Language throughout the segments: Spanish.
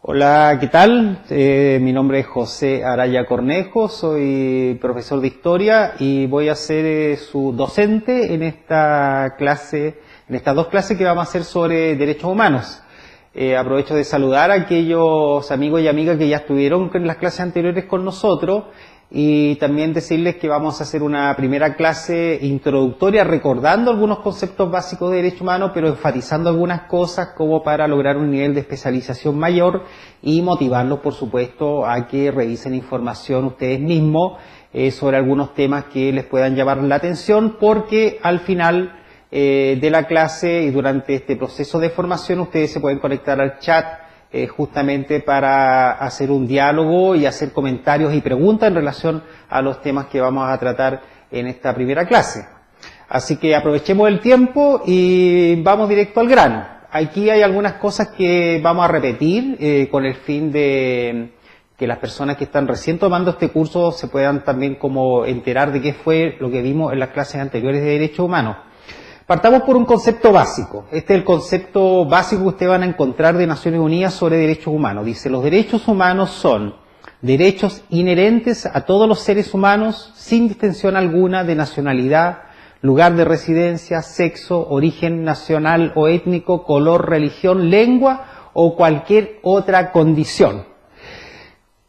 Hola, ¿qué tal? Mi nombre es José Araya Cornejo, soy profesor de Historia y voy a ser su docente en esta clase, en estas dos clases que vamos a hacer sobre derechos humanos. Aprovecho de saludar a aquellos amigos y amigas que ya estuvieron en las clases anteriores con nosotros y también decirles que vamos a hacer una primera clase introductoria recordando algunos conceptos básicos de derechos humanos, pero enfatizando algunas cosas como para lograr un nivel de especialización mayor y motivarlos, por supuesto, a que revisen información ustedes mismos sobre algunos temas que les puedan llamar la atención, porque al final de la clase y durante este proceso de formación ustedes se pueden conectar al chat justamente para hacer un diálogo y hacer comentarios y preguntas en relación a los temas que vamos a tratar en esta primera clase. Así que aprovechemos el tiempo y vamos directo al grano. Aquí hay algunas cosas que vamos a repetir con el fin de que las personas que están recién tomando este curso se puedan también como enterar de qué fue lo que vimos en las clases anteriores de derechos humanos. Partamos por un concepto básico. Este es el concepto básico que ustedes van a encontrar de Naciones Unidas sobre derechos humanos. Dice, los derechos humanos son derechos inherentes a todos los seres humanos sin distinción alguna de nacionalidad, lugar de residencia, sexo, origen nacional o étnico, color, religión, lengua o cualquier otra condición.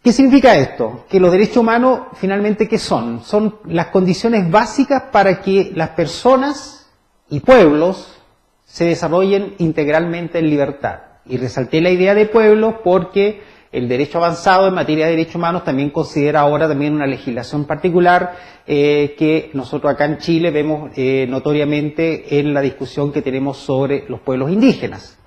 ¿Qué significa esto? Que los derechos humanos finalmente ¿qué son? Son las condiciones básicas para que las personas y pueblos se desarrollen integralmente en libertad. Y resalté la idea de pueblos porque el derecho avanzado en materia de derechos humanos también considera ahora también una legislación particular que nosotros acá en Chile vemos notoriamente en la discusión que tenemos sobre los pueblos indígenas.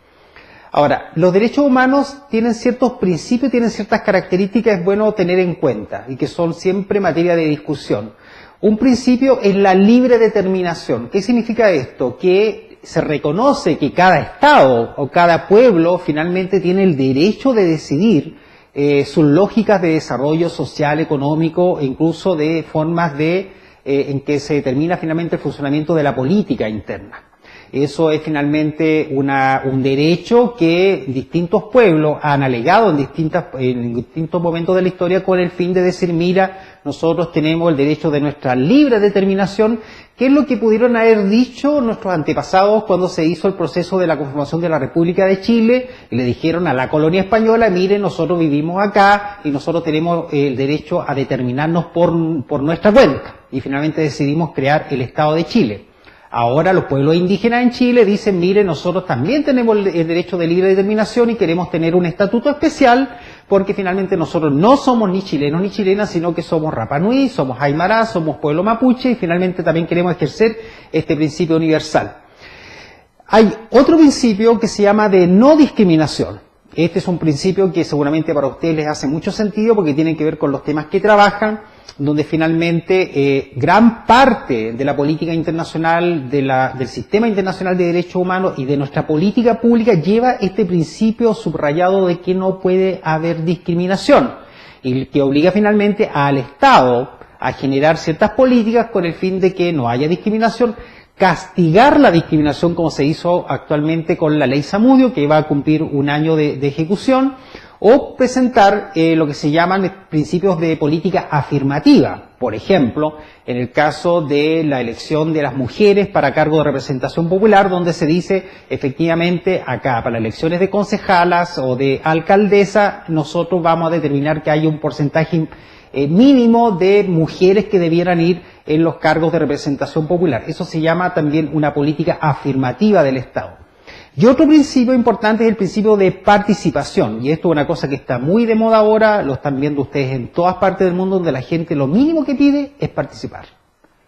Ahora, los derechos humanos tienen ciertos principios, tienen ciertas características, es bueno tener en cuenta y que son siempre materia de discusión. Un principio es la libre determinación. ¿Qué significa esto? Que se reconoce que cada Estado o cada pueblo finalmente tiene el derecho de decidir sus lógicas de desarrollo social, económico e incluso de formas en que se determina finalmente el funcionamiento de la política interna. Eso es finalmente un derecho que distintos pueblos han alegado en distintos momentos de la historia con el fin de decir, mira, nosotros tenemos el derecho de nuestra libre determinación, que es lo que pudieron haber dicho nuestros antepasados cuando se hizo el proceso de la conformación de la República de Chile, y le dijeron a la colonia española, miren, nosotros vivimos acá y nosotros tenemos el derecho a determinarnos por nuestra cuenta. Y finalmente decidimos crear el Estado de Chile. Ahora los pueblos indígenas en Chile dicen, mire, nosotros también tenemos el derecho de libre determinación y queremos tener un estatuto especial porque finalmente nosotros no somos ni chilenos ni chilenas, sino que somos Rapa Nui, somos Aymara, somos pueblo mapuche y finalmente también queremos ejercer este principio universal. Hay otro principio que se llama de no discriminación. Este es un principio que seguramente para ustedes les hace mucho sentido porque tiene que ver con los temas que trabajan, donde finalmente gran parte de la política internacional, del sistema internacional de derechos humanos y de nuestra política pública lleva este principio subrayado de que no puede haber discriminación y que obliga finalmente al Estado a generar ciertas políticas con el fin de que no haya discriminación, castigar la discriminación como se hizo actualmente con la ley Zamudio, que va a cumplir un año de ejecución, o presentar lo que se llaman principios de política afirmativa. Por ejemplo, en el caso de la elección de las mujeres para cargo de representación popular, donde se dice, efectivamente, acá para elecciones de concejalas o de alcaldesa, nosotros vamos a determinar que hay un porcentaje mínimo de mujeres que debieran ir en los cargos de representación popular. Eso se llama también una política afirmativa del Estado. Y otro principio importante es el principio de participación, y esto es una cosa que está muy de moda ahora, lo están viendo ustedes en todas partes del mundo, donde la gente lo mínimo que pide es participar.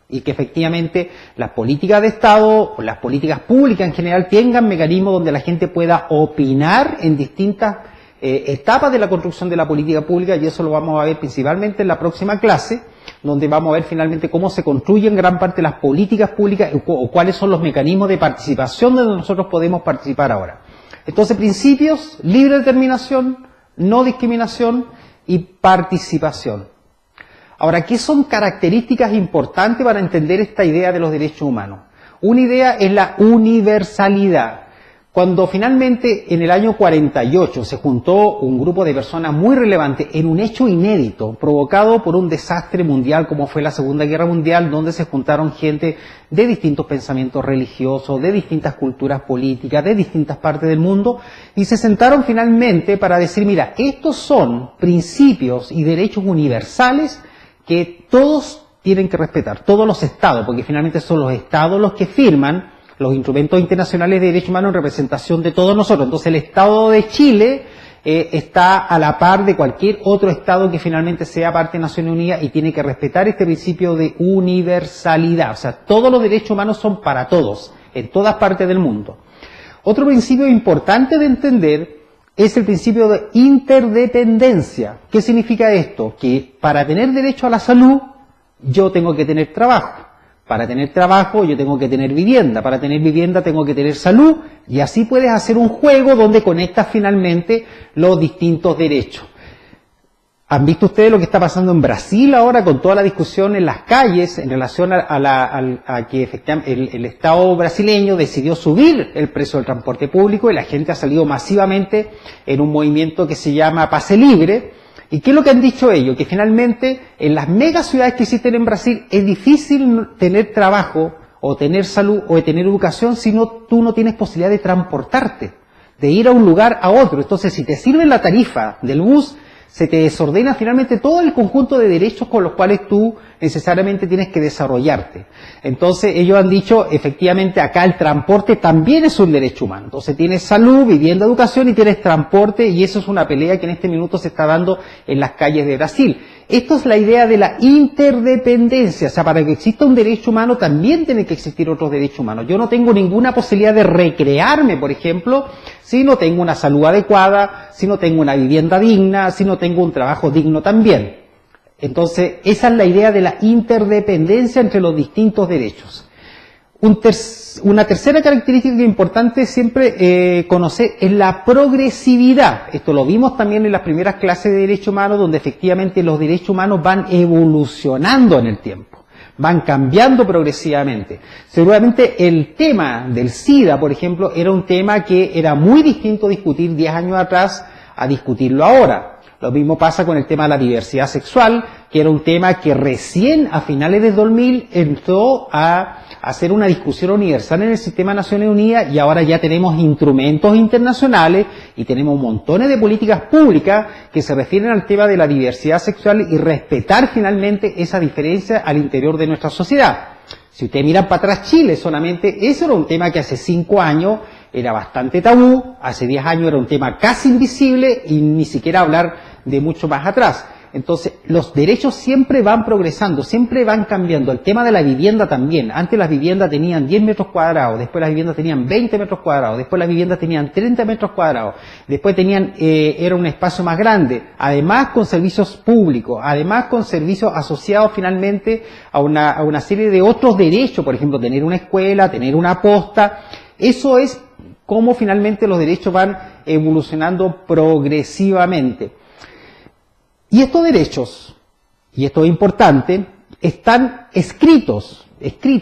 Y que efectivamente las políticas de Estado o las políticas públicas en general tengan mecanismos donde la gente pueda opinar en distintas etapas de la construcción de la política pública, y eso lo vamos a ver principalmente en la próxima clase, donde vamos a ver finalmente cómo se construyen gran parte de las políticas públicas o cuáles son los mecanismos de participación donde nosotros podemos participar ahora. Entonces, principios, libre determinación, no discriminación y participación. Ahora, ¿qué son características importantes para entender esta idea de los derechos humanos? Una idea es la universalidad. Cuando finalmente en el año 48 se juntó un grupo de personas muy relevante en un hecho inédito, provocado por un desastre mundial como fue la Segunda Guerra Mundial, donde se juntaron gente de distintos pensamientos religiosos, de distintas culturas políticas, de distintas partes del mundo, y se sentaron finalmente para decir, mira, estos son principios y derechos universales que todos tienen que respetar, todos los estados, porque finalmente son los estados los que firman los instrumentos internacionales de derechos humanos en representación de todos nosotros. Entonces el Estado de Chile está a la par de cualquier otro Estado que finalmente sea parte de Naciones Unidas y tiene que respetar este principio de universalidad. O sea, todos los derechos humanos son para todos, en todas partes del mundo. Otro principio importante de entender es el principio de interdependencia. ¿Qué significa esto? Que para tener derecho a la salud, yo tengo que tener trabajo. Para tener trabajo yo tengo que tener vivienda, para tener vivienda tengo que tener salud, y así puedes hacer un juego donde conectas finalmente los distintos derechos. ¿Han visto ustedes lo que está pasando en Brasil ahora con toda la discusión en las calles en relación a que efectivamente el Estado brasileño decidió subir el precio del transporte público y la gente ha salido masivamente en un movimiento que se llama Pase Libre? ¿Y qué es lo que han dicho ellos? Que finalmente en las mega ciudades que existen en Brasil es difícil tener trabajo o tener salud o tener educación si tú no tienes posibilidad de transportarte, de ir a un lugar a otro. Entonces, si te sirve la tarifa del bus, se te desordena finalmente todo el conjunto de derechos con los cuales tú necesariamente tienes que desarrollarte. Entonces ellos han dicho, efectivamente acá el transporte también es un derecho humano. Entonces tienes salud, vivienda, educación y tienes transporte, y eso es una pelea que en este minuto se está dando en las calles de Brasil. Esto es la idea de la interdependencia, o sea, para que exista un derecho humano también tiene que existir otros derechos humanos. Yo no tengo ninguna posibilidad de recrearme, por ejemplo, si no tengo una salud adecuada, si no tengo una vivienda digna, si no tengo un trabajo digno también. Entonces, esa es la idea de la interdependencia entre los distintos derechos. Una tercera característica importante siempre conocer es la progresividad. Esto lo vimos también en las primeras clases de derechos humanos, donde efectivamente los derechos humanos van evolucionando en el tiempo, van cambiando progresivamente. Seguramente el tema del SIDA, por ejemplo, era un tema que era muy distinto discutir 10 años atrás a discutirlo ahora. Lo mismo pasa con el tema de la diversidad sexual, que era un tema que recién a finales del 2000 entró a hacer una discusión universal en el sistema de Naciones Unidas, y ahora ya tenemos instrumentos internacionales y tenemos montones de políticas públicas que se refieren al tema de la diversidad sexual y respetar finalmente esa diferencia al interior de nuestra sociedad. Si ustedes miran para atrás Chile solamente, eso era un tema que hace 5 años era bastante tabú, hace 10 años era un tema casi invisible y ni siquiera hablar de mucho más atrás. Entonces, los derechos siempre van progresando, siempre van cambiando. El tema de la vivienda también. Antes las viviendas tenían 10 metros cuadrados, después las viviendas tenían 20 metros cuadrados, después las viviendas tenían 30 metros cuadrados, después tenían, era un espacio más grande, además con servicios públicos, además con servicios asociados finalmente a una serie de otros derechos, por ejemplo, tener una escuela, tener una posta. Eso es cómo finalmente los derechos van evolucionando progresivamente. Y estos derechos, y esto es importante, están escritos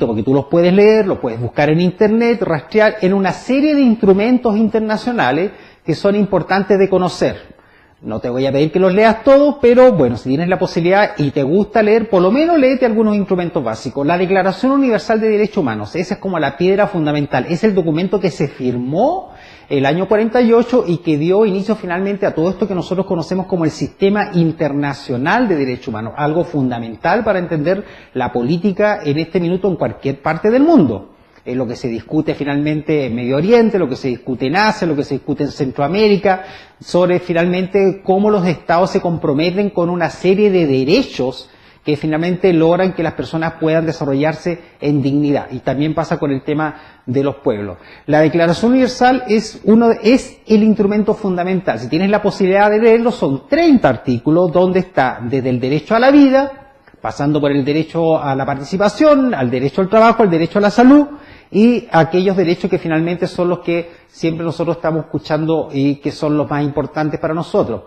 porque tú los puedes leer, los puedes buscar en internet, rastrear en una serie de instrumentos internacionales que son importantes de conocer. No te voy a pedir que los leas todos, pero bueno, si tienes la posibilidad y te gusta leer, por lo menos léete algunos instrumentos básicos. La Declaración Universal de Derechos Humanos, esa es como la piedra fundamental, es el documento que se firmó el año 48 y que dio inicio finalmente a todo esto que nosotros conocemos como el Sistema Internacional de Derechos Humanos, algo fundamental para entender la política en este minuto en cualquier parte del mundo. Es lo que se discute finalmente en Medio Oriente, lo que se discute en Asia, lo que se discute en Centroamérica, sobre finalmente cómo los estados se comprometen con una serie de derechos que finalmente logran que las personas puedan desarrollarse en dignidad. Y también pasa con el tema de los pueblos. La Declaración Universal es el instrumento fundamental. Si tienes la posibilidad de leerlo, son 30 artículos donde está desde el derecho a la vida, pasando por el derecho a la participación, al derecho al trabajo, al derecho a la salud, y aquellos derechos que finalmente son los que siempre nosotros estamos escuchando y que son los más importantes para nosotros.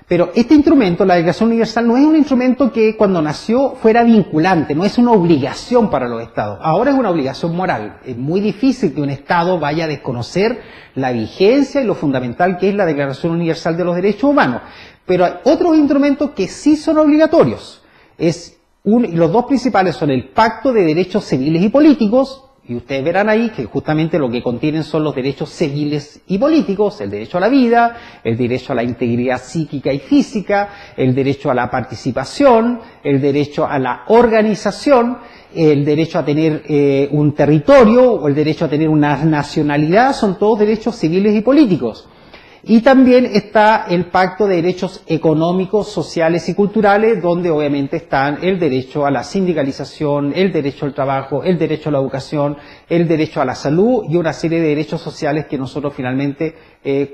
Pero este instrumento, la Declaración Universal, no es un instrumento que cuando nació fuera vinculante, no es una obligación para los Estados. Ahora es una obligación moral. Es muy difícil que un Estado vaya a desconocer la vigencia y lo fundamental que es la Declaración Universal de los Derechos Humanos. Pero hay otros instrumentos que sí son obligatorios. Los dos principales son el Pacto de Derechos Civiles y Políticos, y ustedes verán ahí que justamente lo que contienen son los derechos civiles y políticos, el derecho a la vida, el derecho a la integridad psíquica y física, el derecho a la participación, el derecho a la organización, el derecho a tener un territorio o el derecho a tener una nacionalidad, son todos derechos civiles y políticos. Y también está el Pacto de Derechos Económicos, Sociales y Culturales, donde obviamente están el derecho a la sindicalización, el derecho al trabajo, el derecho a la educación, el derecho a la salud y una serie de derechos sociales que nosotros finalmente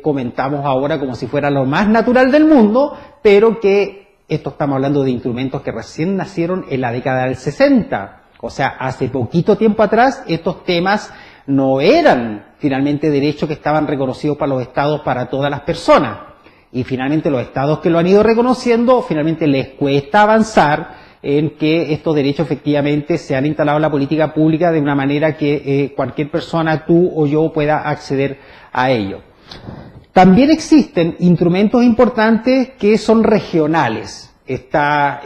comentamos ahora como si fuera lo más natural del mundo, pero que esto estamos hablando de instrumentos que recién nacieron en la década del 60. O sea, hace poquito tiempo atrás estos temas no eran finalmente derechos que estaban reconocidos para los estados para todas las personas. Y finalmente los estados que lo han ido reconociendo, finalmente les cuesta avanzar en que estos derechos efectivamente se han instalado en la política pública de una manera que cualquier persona, tú o yo, pueda acceder a ello. También existen instrumentos importantes que son regionales. Está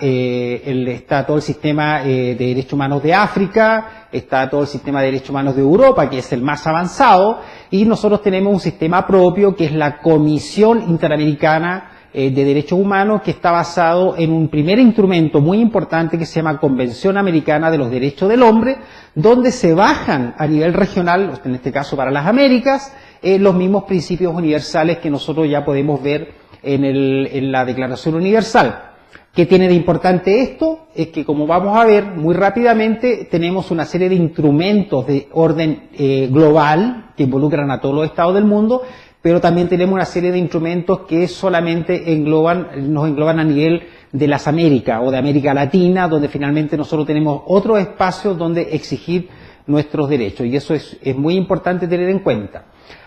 todo el sistema de derechos humanos de África, está todo el sistema de derechos humanos de Europa, que es el más avanzado, y nosotros tenemos un sistema propio que es la Comisión Interamericana de Derechos Humanos, que está basado en un primer instrumento muy importante que se llama Convención Americana de los Derechos del Hombre, donde se bajan a nivel regional, en este caso para las Américas, los mismos principios universales que nosotros ya podemos ver en la Declaración Universal. ¿Qué tiene de importante esto? Es que, como vamos a ver muy rápidamente, tenemos una serie de instrumentos de orden global que involucran a todos los estados del mundo, pero también tenemos una serie de instrumentos que solamente nos engloban a nivel de las Américas o de América Latina, donde finalmente nosotros tenemos otros espacios donde exigir nuestros derechos, y eso es muy importante tener en cuenta.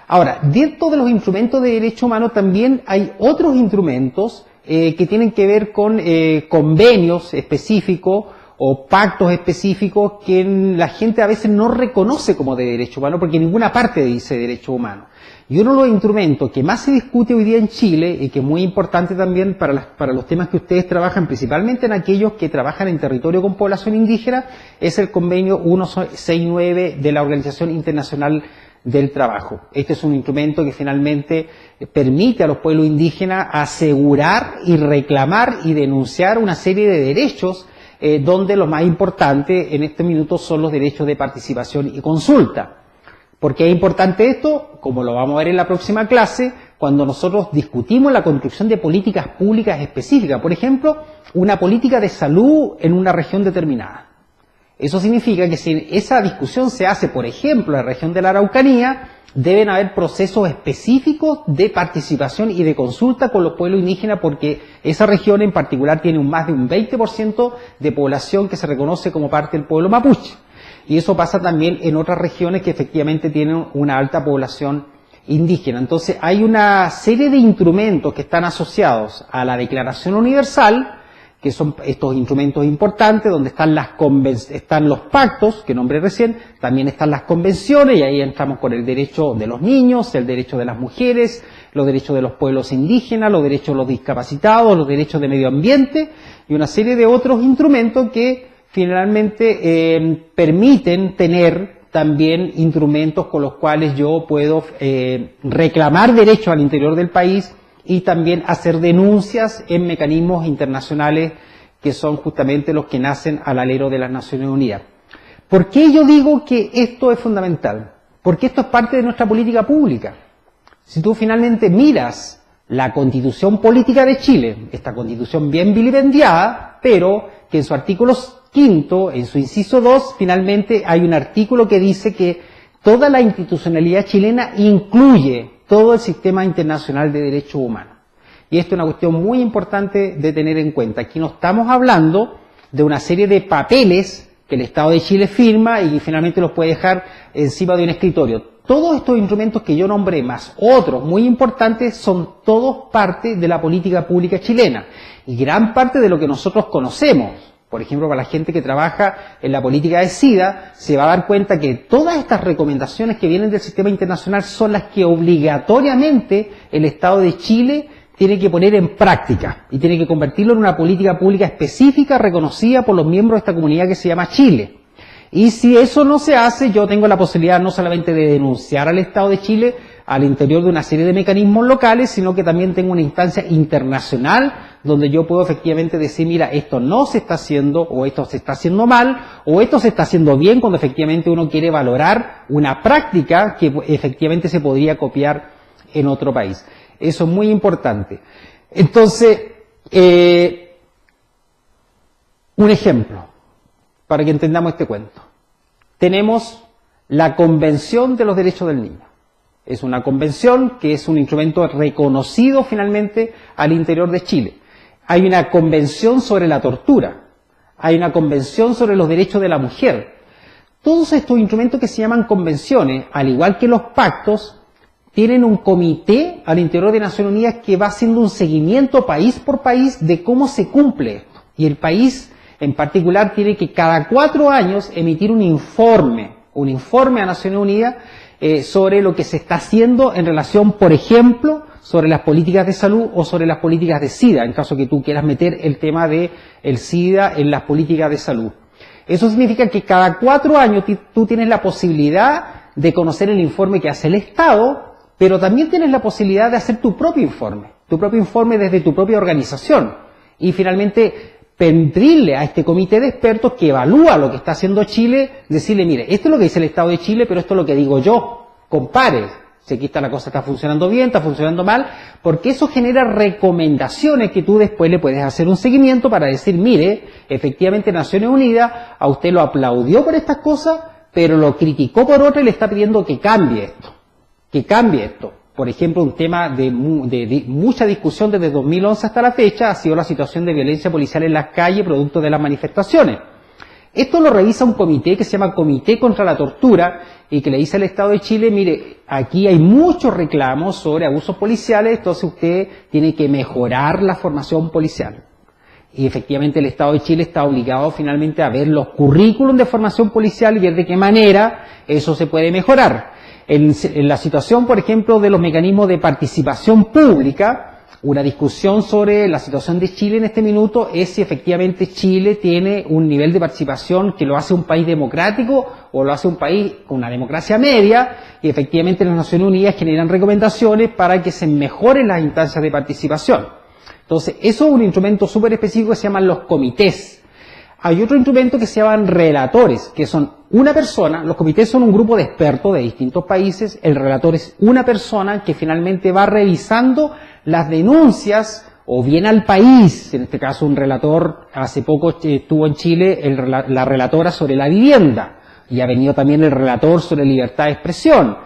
Ahora, dentro de los instrumentos de derecho humano también hay otros instrumentos que tienen que ver con convenios específicos o pactos específicos que la gente a veces no reconoce como de derecho humano porque en ninguna parte dice derecho humano. Y uno de los instrumentos que más se discute hoy día en Chile y que es muy importante también para los temas que ustedes trabajan, principalmente en aquellos que trabajan en territorio con población indígena, es el convenio 169 de la Organización Internacional del Trabajo. Este es un instrumento que finalmente permite a los pueblos indígenas asegurar y reclamar y denunciar una serie de derechos donde lo más importante en este minuto son los derechos de participación y consulta. ¿Por qué es importante esto? Como lo vamos a ver en la próxima clase, cuando nosotros discutimos la construcción de políticas públicas específicas. Por ejemplo, una política de salud en una región determinada. Eso significa que si esa discusión se hace, por ejemplo, en la región de la Araucanía, deben haber procesos específicos de participación y de consulta con los pueblos indígenas porque esa región en particular tiene más de un 20% de población que se reconoce como parte del pueblo mapuche. Y eso pasa también en otras regiones que efectivamente tienen una alta población indígena. Entonces hay una serie de instrumentos que están asociados a la Declaración Universal, que son estos instrumentos importantes, donde están los pactos, que nombré recién, también están las convenciones, y ahí entramos con el derecho de los niños, el derecho de las mujeres, los derechos de los pueblos indígenas, los derechos de los discapacitados, los derechos de medio ambiente, y una serie de otros instrumentos que finalmente permiten tener también instrumentos con los cuales yo puedo reclamar derechos al interior del país, y también hacer denuncias en mecanismos internacionales que son justamente los que nacen al alero de las Naciones Unidas. ¿Por qué yo digo que esto es fundamental? Porque esto es parte de nuestra política pública. Si tú finalmente miras la Constitución Política de Chile, esta Constitución bien vilipendiada, pero que en su artículo 5, en su inciso 2, finalmente hay un artículo que dice que toda la institucionalidad chilena incluye todo el sistema internacional de derechos humanos. Y esto es una cuestión muy importante de tener en cuenta. Aquí no estamos hablando de una serie de papeles que el Estado de Chile firma y finalmente los puede dejar encima de un escritorio. todos estos instrumentos que yo nombré, más otros muy importantes, son todos parte de la política pública chilena. Y gran parte de lo que nosotros conocemos, por ejemplo, para la gente que trabaja en la política de SIDA, se va a dar cuenta que todas estas recomendaciones que vienen del sistema internacional son las que obligatoriamente el Estado de Chile tiene que poner en práctica y tiene que convertirlo en una política pública específica reconocida por los miembros de esta comunidad que se llama Chile. Y si eso no se hace, yo tengo la posibilidad no solamente de denunciar al Estado de Chile al interior de una serie de mecanismos locales, sino que también tengo una instancia internacional donde yo puedo efectivamente decir, mira, esto no se está haciendo, o esto se está haciendo mal, o esto se está haciendo bien, cuando efectivamente uno quiere valorar una práctica que efectivamente se podría copiar en otro país. Eso es muy importante. Entonces, un ejemplo, para que entendamos este cuento. Tenemos la Convención de los Derechos del Niño. Es una convención que es un instrumento reconocido finalmente al interior de Chile. Hay una convención sobre la tortura. Hay una convención sobre los derechos de la mujer. Todos estos instrumentos que se llaman convenciones, al igual que los pactos, tienen un comité al interior de Naciones Unidas que va haciendo un seguimiento país por país de cómo se cumple esto. Y el país en particular tiene que cada 4 años emitir un informe a Naciones Unidas sobre lo que se está haciendo en relación, por ejemplo, sobre las políticas de salud o sobre las políticas de SIDA, en caso que tú quieras meter el tema de el SIDA en las políticas de salud. Eso significa que cada 4 años tú tienes la posibilidad de conocer el informe que hace el Estado, pero también tienes la posibilidad de hacer tu propio informe desde tu propia organización. Y finalmente pedirle a este comité de expertos que evalúa lo que está haciendo Chile, decirle, mire, esto es lo que dice el Estado de Chile, pero esto es lo que digo yo, compare, si aquí está la cosa está funcionando bien, está funcionando mal, porque eso genera recomendaciones que tú después le puedes hacer un seguimiento para decir, mire, efectivamente Naciones Unidas a usted lo aplaudió por estas cosas, pero lo criticó por otra y le está pidiendo que cambie esto, que cambie esto. Por ejemplo, un tema de mucha discusión desde 2011 hasta la fecha ha sido la situación de violencia policial en las calles producto de las manifestaciones. Esto lo revisa un comité que se llama Comité contra la Tortura y que le dice al Estado de Chile, mire, aquí hay muchos reclamos sobre abusos policiales, entonces usted tiene que mejorar la formación policial. Y efectivamente el Estado de Chile está obligado finalmente a ver los currículums de formación policial y ver de qué manera eso se puede mejorar. En la situación, por ejemplo, de los mecanismos de participación pública, una discusión sobre la situación de Chile en este minuto es si efectivamente Chile tiene un nivel de participación que lo hace un país democrático o lo hace un país con una democracia media, y efectivamente las Naciones Unidas generan recomendaciones para que se mejoren las instancias de participación. Entonces, eso es un instrumento súper específico que se llaman los comités. Hay otro instrumento que se llaman relatores, que son una persona, los comités son un grupo de expertos de distintos países, el relator es una persona que finalmente va revisando las denuncias o bien al país, en este caso un relator, hace poco estuvo en Chile la relatora sobre la vivienda, y ha venido también el relator sobre libertad de expresión.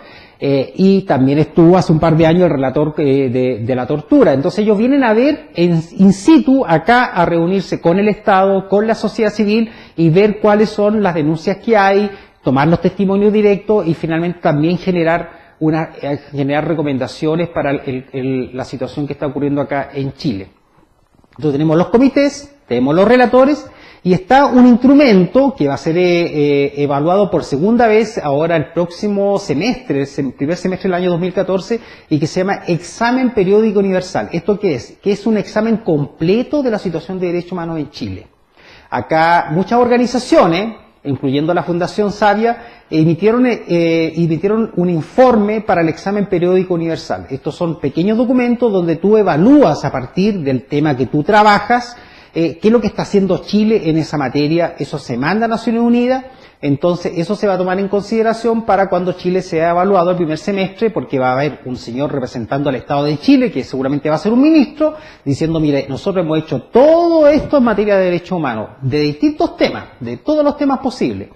Y también estuvo hace un par de años el relator de la tortura. Entonces ellos vienen a ver in situ acá a reunirse con el Estado, con la sociedad civil y ver cuáles son las denuncias que hay, tomar los testimonios directos y finalmente también generar recomendaciones para la situación que está ocurriendo acá en Chile. Entonces tenemos los comités, tenemos los relatores y está un instrumento que va a ser evaluado por segunda vez ahora el próximo semestre, el primer semestre del año 2014, y que se llama Examen Periódico Universal. ¿Esto qué es? Que es un examen completo de la situación de derechos humanos en Chile. Acá muchas organizaciones, incluyendo la Fundación Sabia, emitieron un informe para el Examen Periódico Universal. Estos son pequeños documentos donde tú evalúas a partir del tema que tú trabajas, qué es lo que está haciendo Chile en esa materia. Eso se manda a Naciones Unidas, entonces eso se va a tomar en consideración para cuando Chile sea evaluado el primer semestre, porque va a haber un señor representando al Estado de Chile, que seguramente va a ser un ministro, diciendo, mire, nosotros hemos hecho todo esto en materia de derechos humanos, de distintos temas, de todos los temas posibles.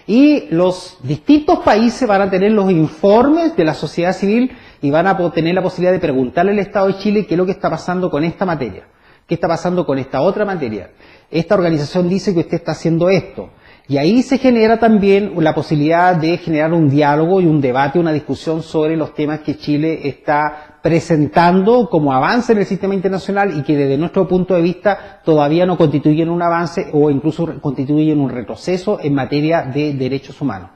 Y los distintos países van a tener los informes de la sociedad civil y van a tener la posibilidad de preguntarle al Estado de Chile qué es lo que está pasando con esta materia. ¿Qué está pasando con esta otra materia? Esta organización dice que usted está haciendo esto. Y ahí se genera también la posibilidad de generar un diálogo y un debate, una discusión sobre los temas que Chile está presentando como avance en el sistema internacional y que desde nuestro punto de vista todavía no constituyen un avance o incluso constituyen un retroceso en materia de derechos humanos.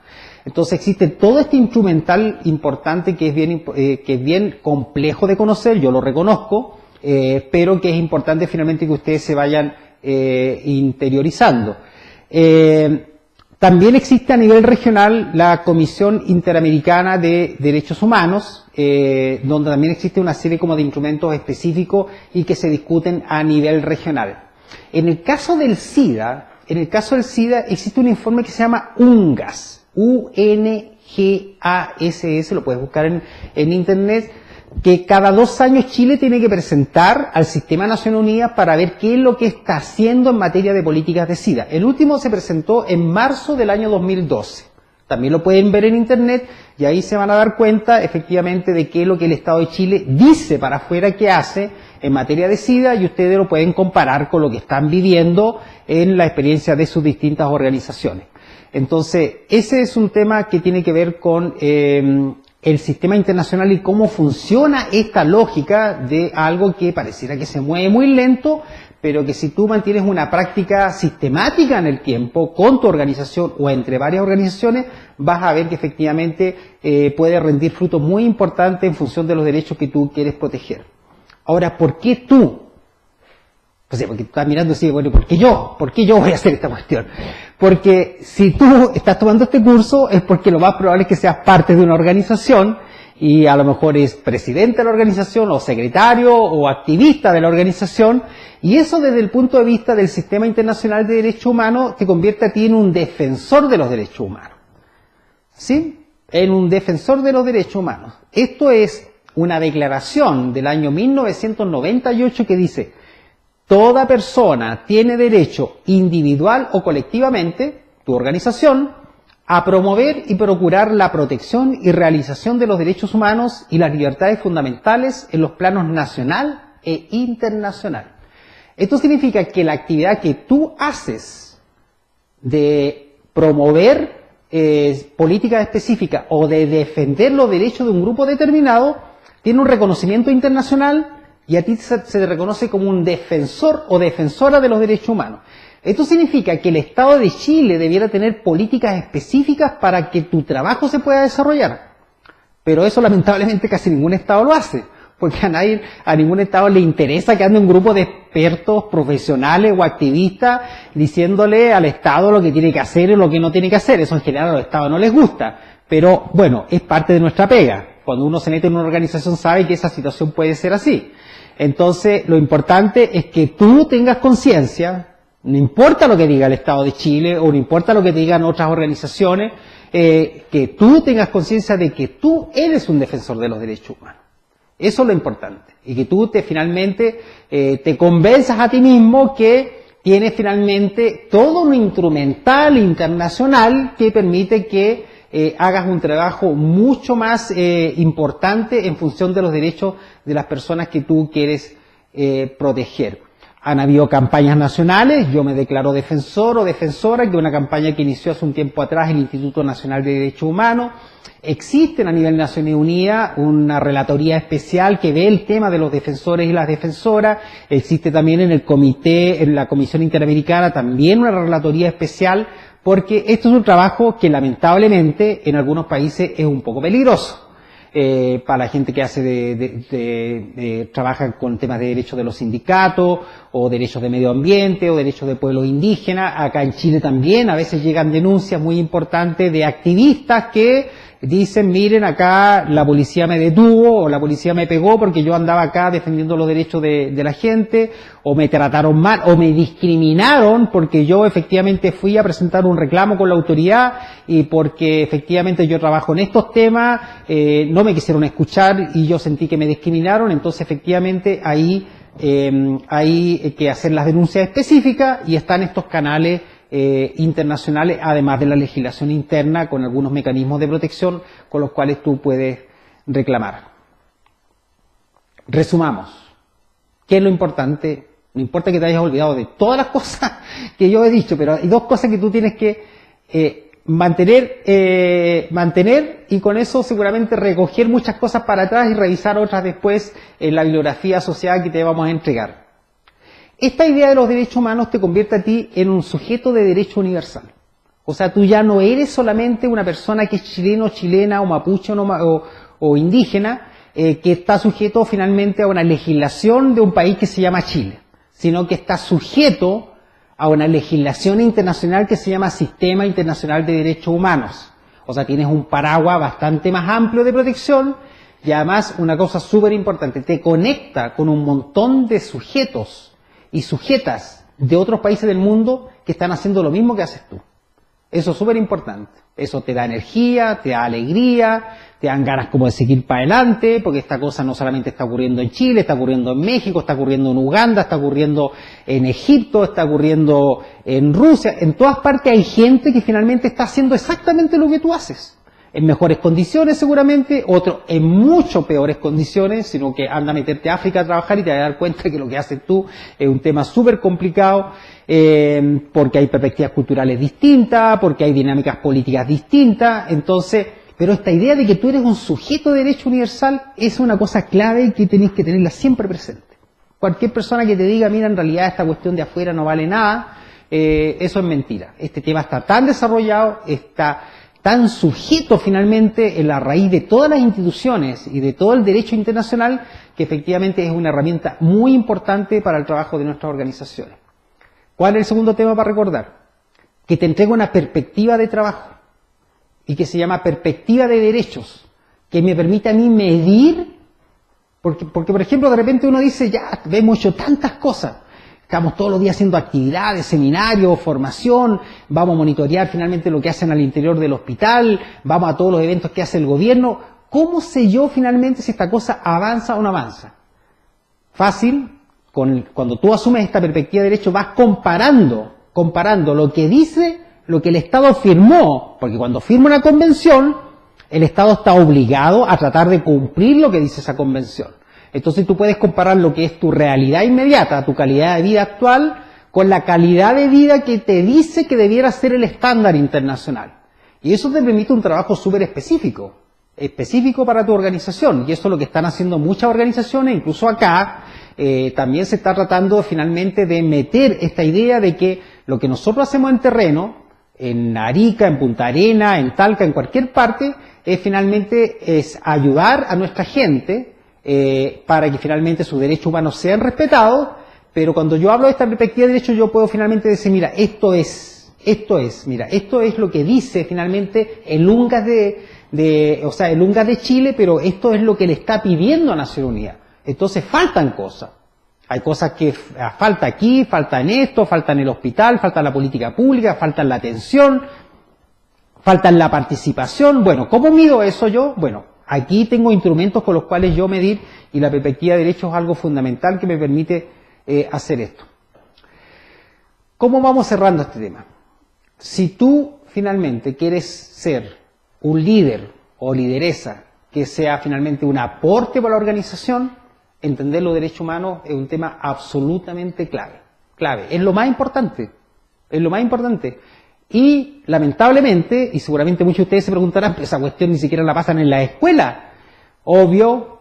Entonces existe todo este instrumental importante que es bien complejo de conocer, yo lo reconozco, pero que es importante finalmente que ustedes se vayan interiorizando. También existe a nivel regional la Comisión Interamericana de Derechos Humanos, donde también existe una serie como de instrumentos específicos y que se discuten a nivel regional. En el caso del SIDA, existe un informe que se llama UNGAS, UNGASS, lo puedes buscar en internet, que cada 2 años Chile tiene que presentar al Sistema de Naciones Unidas para ver qué es lo que está haciendo en materia de políticas de SIDA. El último se presentó en marzo del año 2012. También lo pueden ver en internet y ahí se van a dar cuenta efectivamente de qué es lo que el Estado de Chile dice para afuera que hace en materia de SIDA y ustedes lo pueden comparar con lo que están viviendo en la experiencia de sus distintas organizaciones. Entonces, ese es un tema que tiene que ver con el sistema internacional y cómo funciona esta lógica de algo que pareciera que se mueve muy lento, pero que si tú mantienes una práctica sistemática en el tiempo con tu organización o entre varias organizaciones, vas a ver que efectivamente puede rendir frutos muy importantes en función de los derechos que tú quieres proteger. Ahora, ¿por qué tú? Pues sí, porque tú estás mirando así, bueno, ¿por qué yo? ¿Por qué yo voy a hacer esta cuestión? Porque si tú estás tomando este curso es porque lo más probable es que seas parte de una organización y a lo mejor es presidente de la organización o secretario o activista de la organización y eso desde el punto de vista del sistema internacional de derechos humanos te convierte a ti en un defensor de los derechos humanos. ¿Sí? En un defensor de los derechos humanos. Esto es una declaración del año 1998 que dice: toda persona tiene derecho individual o colectivamente, tu organización, a promover y procurar la protección y realización de los derechos humanos y las libertades fundamentales en los planos nacional e internacional. Esto significa que la actividad que tú haces de promover políticas específicas o de defender los derechos de un grupo determinado tiene un reconocimiento internacional y a ti se te reconoce como un defensor o defensora de los derechos humanos. Esto significa que el Estado de Chile debiera tener políticas específicas para que tu trabajo se pueda desarrollar. Pero eso lamentablemente casi ningún Estado lo hace, porque a ningún Estado le interesa que ande un grupo de expertos, profesionales o activistas diciéndole al Estado lo que tiene que hacer y lo que no tiene que hacer. Eso en general a los Estados no les gusta, pero bueno, es parte de nuestra pega. Cuando uno se mete en una organización sabe que esa situación puede ser así. Entonces, lo importante es que tú tengas conciencia, no importa lo que diga el Estado de Chile o no importa lo que te digan otras organizaciones, que tú tengas conciencia de que tú eres un defensor de los derechos humanos. Eso es lo importante. Y que tú finalmente te convenzas a ti mismo que tienes finalmente todo un instrumental internacional que permite que hagas un trabajo mucho más importante en función de los derechos de las personas que tú quieres proteger. Han habido campañas nacionales, yo me declaro defensor o defensora, que es una campaña que inició hace un tiempo atrás el Instituto Nacional de Derechos Humanos. Existen a nivel de Naciones Unidas una relatoría especial que ve el tema de los defensores y las defensoras. Existe también en el comité, en la Comisión Interamericana, también una relatoría especial, porque esto es un trabajo que lamentablemente en algunos países es un poco peligroso. Para la gente que hace trabaja con temas de derechos de los sindicatos, o derechos de medio ambiente, o derechos de pueblos indígenas. Acá en Chile también a veces llegan denuncias muy importantes de activistas que dicen, miren, acá la policía me detuvo, o la policía me pegó porque yo andaba acá defendiendo los derechos de la gente, o me trataron mal, o me discriminaron porque yo efectivamente fui a presentar un reclamo con la autoridad y porque efectivamente yo trabajo en estos temas, no me quisieron escuchar y yo sentí que me discriminaron. Entonces efectivamente ahí hay que hacer las denuncias específicas y están estos canales internacionales, además de la legislación interna, con algunos mecanismos de protección con los cuales tú puedes reclamar. Resumamos. ¿Qué es lo importante? No importa que te hayas olvidado de todas las cosas que yo he dicho, pero hay dos cosas que tú tienes que mantener y con eso seguramente recoger muchas cosas para atrás y revisar otras después en la bibliografía asociada que te vamos a entregar. Esta idea de los derechos humanos te convierte a ti en un sujeto de derecho universal. O sea, tú ya no eres solamente una persona que es chileno, chilena o mapuche o indígena, que está sujeto finalmente a una legislación de un país que se llama Chile, sino que está sujeto a una legislación internacional que se llama Sistema Internacional de Derechos Humanos. O sea, tienes un paraguas bastante más amplio de protección y además una cosa súper importante, te conecta con un montón de sujetos y sujetas de otros países del mundo que están haciendo lo mismo que haces tú. Eso es súper importante. Eso te da energía, te da alegría, te dan ganas como de seguir para adelante, porque esta cosa no solamente está ocurriendo en Chile, está ocurriendo en México, está ocurriendo en Uganda, está ocurriendo en Egipto, está ocurriendo en Rusia. En todas partes hay gente que finalmente está haciendo exactamente lo que tú haces. En mejores condiciones seguramente, otros en mucho peores condiciones, sino que anda a meterte a África a trabajar y te vas a dar cuenta que lo que haces tú es un tema súper complicado, porque hay perspectivas culturales distintas, porque hay dinámicas políticas distintas, entonces, pero esta idea de que tú eres un sujeto de derecho universal es una cosa clave que tenés que tenerla siempre presente. Cualquier persona que te diga, mira, en realidad esta cuestión de afuera no vale nada, eso es mentira. Este tema está tan desarrollado, está tan sujeto finalmente en la raíz de todas las instituciones y de todo el derecho internacional que efectivamente es una herramienta muy importante para el trabajo de nuestras organizaciones. ¿Cuál es el segundo tema para recordar? Que te entrega una perspectiva de trabajo y que se llama perspectiva de derechos, que me permite a mí medir, porque por ejemplo de repente uno dice, ya, hemos hecho tantas cosas, estamos todos los días haciendo actividades, seminarios, formación, vamos a monitorear finalmente lo que hacen al interior del hospital, vamos a todos los eventos que hace el gobierno. ¿Cómo sé yo finalmente si esta cosa avanza o no avanza? Fácil, cuando tú asumes esta perspectiva de derecho vas comparando lo que dice, lo que el Estado firmó, porque cuando firma una convención, el Estado está obligado a tratar de cumplir lo que dice esa convención. Entonces tú puedes comparar lo que es tu realidad inmediata, tu calidad de vida actual, con la calidad de vida que te dice que debiera ser el estándar internacional. Y eso te permite un trabajo súper específico para tu organización. Y eso es lo que están haciendo muchas organizaciones, incluso acá, también se está tratando finalmente de meter esta idea de que lo que nosotros hacemos en terreno, en Arica, en Punta Arenas, en Talca, en cualquier parte, es ayudar a nuestra gente, para que finalmente sus derechos humanos sean respetados, pero cuando yo hablo de esta perspectiva de derechos yo puedo finalmente decir, mira, esto es lo que dice finalmente el UNGAS el UNGAS de Chile, pero esto es lo que le está pidiendo a Naciones Unidas. Entonces faltan cosas. Hay cosas que falta aquí, falta en esto, falta en el hospital, falta en la política pública, falta en la atención, falta en la participación. Bueno, ¿cómo mido eso yo? Bueno, aquí tengo instrumentos con los cuales yo medir y la perspectiva de derechos es algo fundamental que me permite hacer esto. ¿Cómo vamos cerrando este tema? Si tú finalmente quieres ser un líder o lideresa que sea finalmente un aporte para la organización, entender los derechos humanos es un tema absolutamente clave. Es lo más importante. Y lamentablemente, y seguramente muchos de ustedes se preguntarán, pero esa cuestión ni siquiera la pasan en la escuela. Obvio,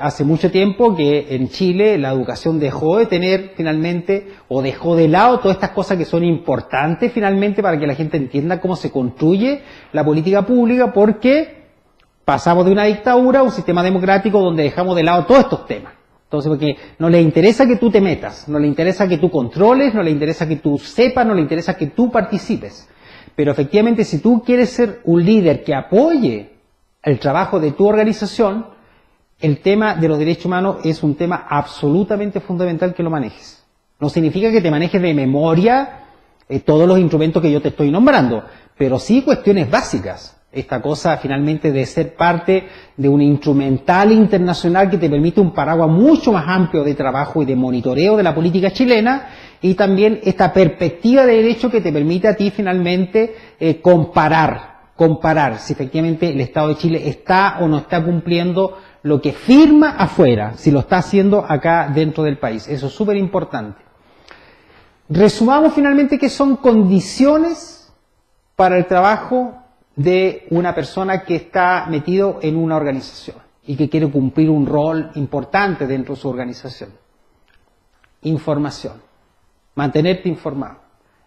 hace mucho tiempo que en Chile la educación dejó de tener finalmente, o dejó de lado todas estas cosas que son importantes finalmente para que la gente entienda cómo se construye la política pública, porque pasamos de una dictadura a un sistema democrático donde dejamos de lado todos estos temas. Entonces, porque no le interesa que tú te metas, no le interesa que tú controles, no le interesa que tú sepas, no le interesa que tú participes. Pero efectivamente, si tú quieres ser un líder que apoye el trabajo de tu organización, el tema de los derechos humanos es un tema absolutamente fundamental que lo manejes. No significa que te manejes de memoria todos los instrumentos que yo te estoy nombrando, pero sí cuestiones básicas. Esta cosa finalmente de ser parte de un instrumental internacional que te permite un paraguas mucho más amplio de trabajo y de monitoreo de la política chilena, y también esta perspectiva de derecho que te permite a ti finalmente comparar si efectivamente el Estado de Chile está o no está cumpliendo lo que firma afuera, si lo está haciendo acá dentro del país. Eso es súper importante. Resumamos finalmente que son condiciones para el trabajo de una persona que está metido en una organización y que quiere cumplir un rol importante dentro de su organización. Información. Mantenerte informado.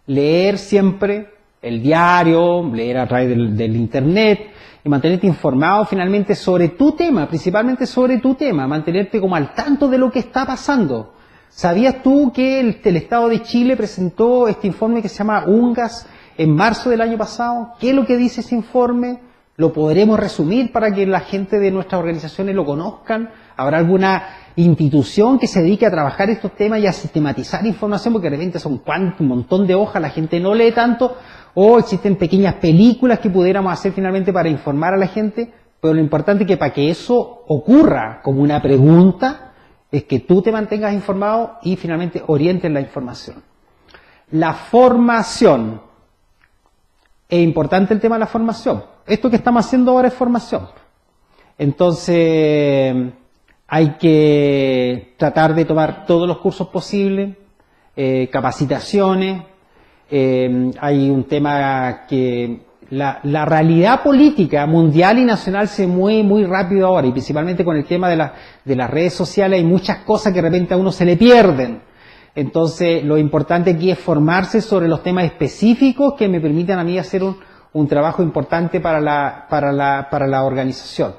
Leer siempre el diario, leer a través del internet y mantenerte informado finalmente sobre tu tema, principalmente sobre tu tema, mantenerte como al tanto de lo que está pasando. ¿Sabías tú que el Estado de Chile presentó este informe que se llama UNGAS en marzo del año pasado? ¿Qué es lo que dice ese informe? ¿Lo podremos resumir para que la gente de nuestras organizaciones lo conozcan? ¿Habrá alguna institución que se dedique a trabajar estos temas y a sistematizar información? Porque de repente son un montón de hojas, la gente no lee tanto, o existen pequeñas películas que pudiéramos hacer finalmente para informar a la gente, pero lo importante es que para que eso ocurra como una pregunta, es que tú te mantengas informado y finalmente orientes la información. La formación. Es importante el tema de la formación. Esto que estamos haciendo ahora es formación. Entonces, hay que tratar de tomar todos los cursos posibles, capacitaciones. Hay un tema que la realidad política mundial y nacional se mueve muy rápido ahora, y principalmente con el tema de las redes sociales hay muchas cosas que de repente a uno se le pierden. Entonces, lo importante aquí es formarse sobre los temas específicos que me permitan a mí hacer un trabajo importante para la organización.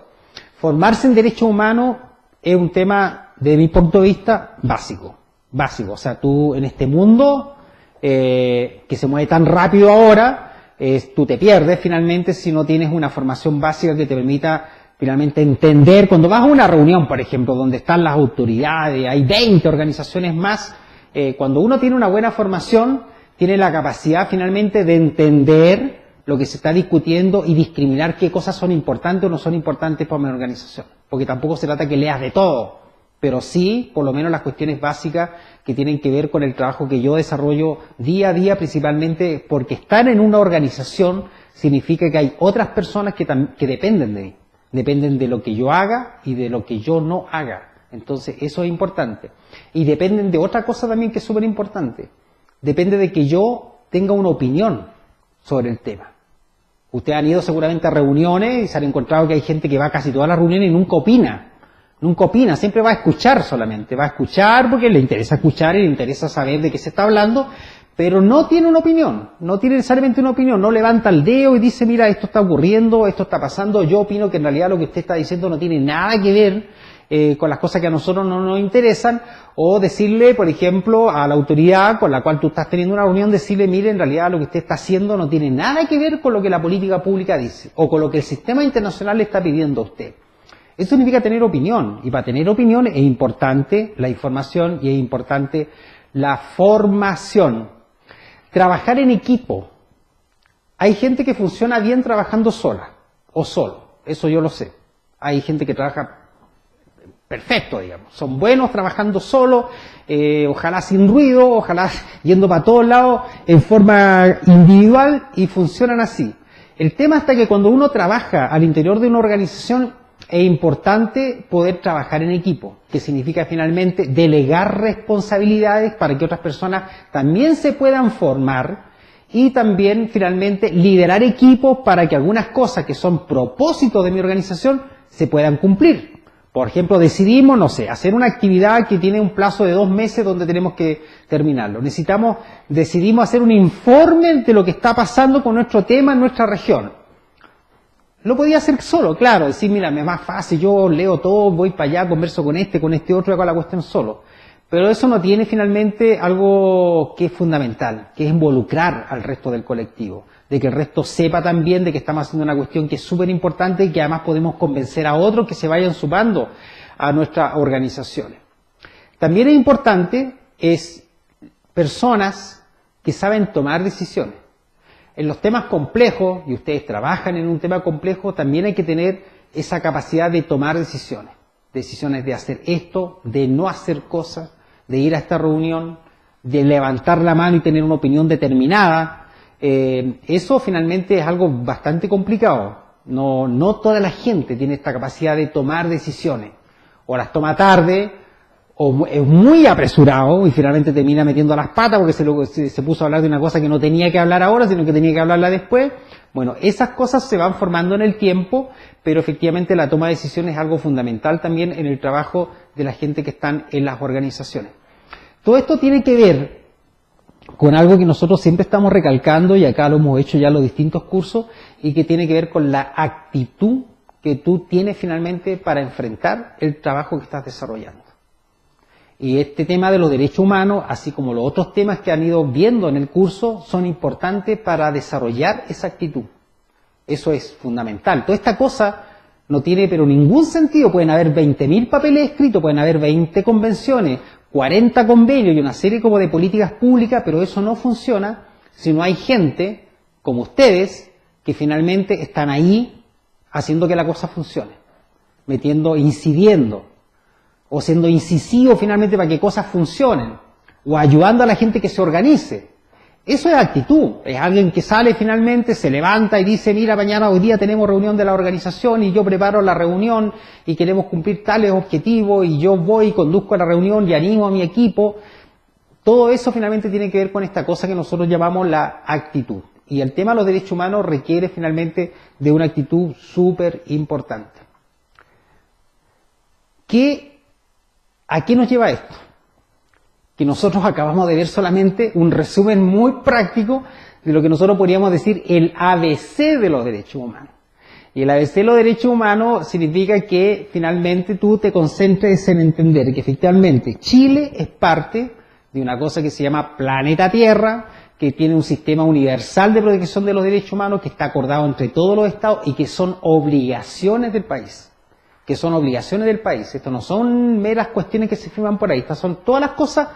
Formarse en derechos humanos es un tema, de mi punto de vista, básico. O sea, tú en este mundo que se mueve tan rápido ahora, tú te pierdes finalmente si no tienes una formación básica que te permita finalmente entender. Cuando vas a una reunión, por ejemplo, donde están las autoridades, hay 20 organizaciones más, cuando uno tiene una buena formación, tiene la capacidad finalmente de entender lo que se está discutiendo y discriminar qué cosas son importantes o no son importantes para una organización. Porque tampoco se trata que leas de todo, pero sí, por lo menos las cuestiones básicas que tienen que ver con el trabajo que yo desarrollo día a día, principalmente porque estar en una organización significa que hay otras personas que dependen de mí, dependen de lo que yo haga y de lo que yo no haga. Entonces, eso es importante. Y dependen de otra cosa también que es súper importante. Depende de que yo tenga una opinión sobre el tema. Ustedes han ido seguramente a reuniones y se han encontrado que hay gente que va a casi todas las reuniones y nunca opina. Nunca opina, siempre va a escuchar solamente. Va a escuchar porque le interesa escuchar y le interesa saber de qué se está hablando, pero no tiene una opinión. No tiene necesariamente una opinión. No levanta el dedo y dice, mira, esto está ocurriendo, esto está pasando. Yo opino que en realidad lo que usted está diciendo no tiene nada que ver con las cosas que a nosotros no nos interesan, o decirle, por ejemplo, a la autoridad con la cual tú estás teniendo una reunión, decirle, mire, en realidad lo que usted está haciendo no tiene nada que ver con lo que la política pública dice, o con lo que el sistema internacional le está pidiendo a usted. Eso significa tener opinión, y para tener opinión es importante la información y es importante la formación. Trabajar en equipo. Hay gente que funciona bien trabajando sola, o solo, eso yo lo sé. Hay gente que trabaja perfecto, digamos. Son buenos trabajando solos, ojalá sin ruido, ojalá yendo para todos lados en forma individual y funcionan así. El tema está que cuando uno trabaja al interior de una organización es importante poder trabajar en equipo, que significa finalmente delegar responsabilidades para que otras personas también se puedan formar y también finalmente liderar equipos para que algunas cosas que son propósitos de mi organización se puedan cumplir. Por ejemplo, decidimos, no sé, hacer una actividad que tiene un plazo de 2 meses donde tenemos que terminarlo. Decidimos hacer un informe de lo que está pasando con nuestro tema en nuestra región. Lo podía hacer solo, claro, decir, mira, me es más fácil, yo leo todo, voy para allá, converso con este otro, hago la cuestión solo. Pero eso no tiene finalmente algo que es fundamental, que es involucrar al resto del colectivo, de que el resto sepa también de que estamos haciendo una cuestión que es súper importante y que además podemos convencer a otros que se vayan sumando a nuestras organizaciones. También es importante personas que saben tomar decisiones. En los temas complejos, y ustedes trabajan en un tema complejo, también hay que tener esa capacidad de tomar decisiones. Decisiones de hacer esto, de no hacer cosas, de ir a esta reunión, de levantar la mano y tener una opinión determinada. Eso finalmente es algo bastante complicado. No toda la gente tiene esta capacidad de tomar decisiones. O las toma tarde, o es muy apresurado y finalmente termina metiendo las patas porque se puso a hablar de una cosa que no tenía que hablar ahora, sino que tenía que hablarla después. Bueno, esas cosas se van formando en el tiempo, pero efectivamente la toma de decisiones es algo fundamental también en el trabajo de la gente que están en las organizaciones. Todo esto tiene que ver con algo que nosotros siempre estamos recalcando, y acá lo hemos hecho ya en los distintos cursos, y que tiene que ver con la actitud que tú tienes finalmente para enfrentar el trabajo que estás desarrollando. Y este tema de los derechos humanos, así como los otros temas que han ido viendo en el curso, son importantes para desarrollar esa actitud. Eso es fundamental. Toda esta cosa no tiene pero ningún sentido. Pueden haber 20.000 papeles escritos, pueden haber 20 convenciones, 40 convenios y una serie como de políticas públicas, pero eso no funciona si no hay gente como ustedes que finalmente están ahí haciendo que la cosa funcione, incidiendo, o siendo incisivo finalmente para que cosas funcionen, o ayudando a la gente que se organice. Eso es actitud, es alguien que sale finalmente, se levanta y dice, mira, mañana, hoy día tenemos reunión de la organización y yo preparo la reunión y queremos cumplir tales objetivos y yo voy y conduzco la reunión y animo a mi equipo. Todo eso finalmente tiene que ver con esta cosa que nosotros llamamos la actitud. Y el tema de los derechos humanos requiere finalmente de una actitud súper importante. ¿A qué nos lleva esto? Que nosotros acabamos de ver solamente un resumen muy práctico de lo que nosotros podríamos decir el ABC de los derechos humanos. Y el ABC de los derechos humanos significa que finalmente tú te concentres en entender que efectivamente Chile es parte de una cosa que se llama planeta Tierra, que tiene un sistema universal de protección de los derechos humanos que está acordado entre todos los estados y que son obligaciones del país. Esto no son meras cuestiones que se firman por ahí, estas son todas las cosas,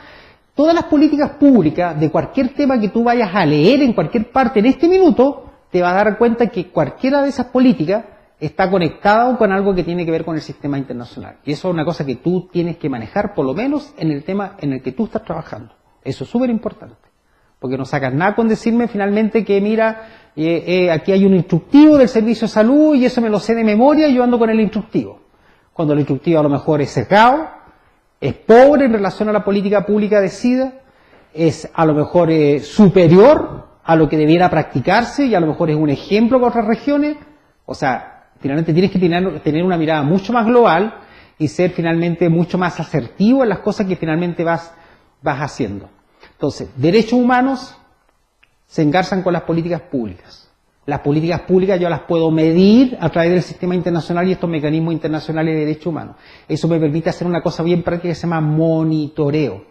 todas las políticas públicas de cualquier tema que tú vayas a leer en cualquier parte en este minuto, te vas a dar cuenta que cualquiera de esas políticas está conectada con algo que tiene que ver con el sistema internacional. Y eso es una cosa que tú tienes que manejar, por lo menos en el tema en el que tú estás trabajando. Eso es súper importante. Porque no sacas nada con decirme finalmente que mira, aquí hay un instructivo del servicio de salud y eso me lo sé de memoria y yo ando con el instructivo. Cuando el instructivo a lo mejor es cerrado, es pobre en relación a la política pública de SIDA, es a lo mejor superior a lo que debiera practicarse y a lo mejor es un ejemplo para otras regiones. O sea, finalmente tienes que tener una mirada mucho más global y ser finalmente mucho más asertivo en las cosas que finalmente vas haciendo. Entonces, derechos humanos se engarzan con las políticas públicas. Las políticas públicas yo las puedo medir a través del sistema internacional y estos mecanismos internacionales de derechos humanos. Eso me permite hacer una cosa bien práctica que se llama monitoreo.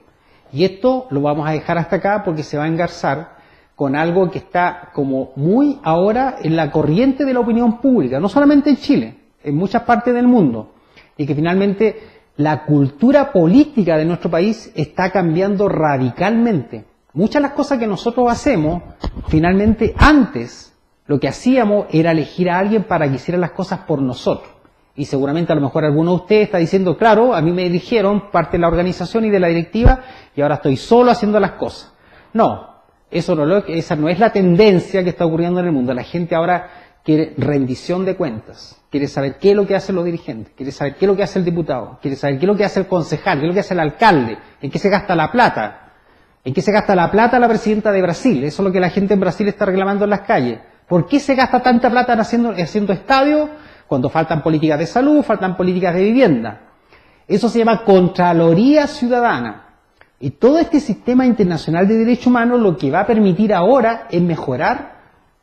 Y esto lo vamos a dejar hasta acá porque se va a engarzar con algo que está como muy ahora en la corriente de la opinión pública, no solamente en Chile, en muchas partes del mundo. Y que finalmente la cultura política de nuestro país está cambiando radicalmente. Muchas de las cosas que nosotros hacemos, finalmente antes, lo que hacíamos era elegir a alguien para que hiciera las cosas por nosotros. Y seguramente a lo mejor alguno de ustedes está diciendo, claro, a mí me eligieron parte de la organización y de la directiva y ahora estoy solo haciendo las cosas. No, esa no es la tendencia que está ocurriendo en el mundo. La gente ahora quiere rendición de cuentas, quiere saber qué es lo que hacen los dirigentes, quiere saber qué es lo que hace el diputado, quiere saber qué es lo que hace el concejal, qué es lo que hace el alcalde, en qué se gasta la plata. ¿En qué se gasta la plata la presidenta de Brasil? Eso es lo que la gente en Brasil está reclamando en las calles. ¿Por qué se gasta tanta plata haciendo estadios cuando faltan políticas de salud, faltan políticas de vivienda? Eso se llama Contraloría Ciudadana. Y todo este sistema internacional de derechos humanos lo que va a permitir ahora es mejorar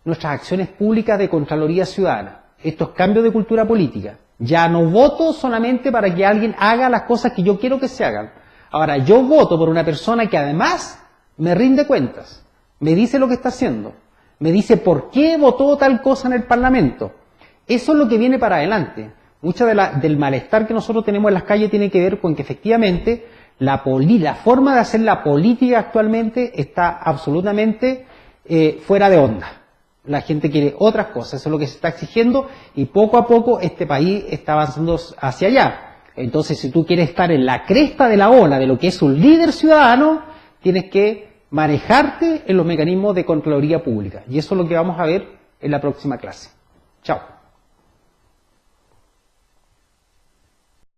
nuestras acciones públicas de Contraloría Ciudadana. Estos cambios de cultura política. Ya no voto solamente para que alguien haga las cosas que yo quiero que se hagan. Ahora, yo voto por una persona que además me rinde cuentas, me dice lo que está haciendo. Me dice por qué votó tal cosa en el Parlamento. Eso es lo que viene para adelante. Mucha del malestar que nosotros tenemos en las calles tiene que ver con que efectivamente la forma de hacer la política actualmente está absolutamente fuera de onda. La gente quiere otras cosas, eso es lo que se está exigiendo y poco a poco este país está avanzando hacia allá. Entonces, si tú quieres estar en la cresta de la ola de lo que es un líder ciudadano, tienes que manejarte en los mecanismos de Contraloría Pública. Y eso es lo que vamos a ver en la próxima clase. Chao.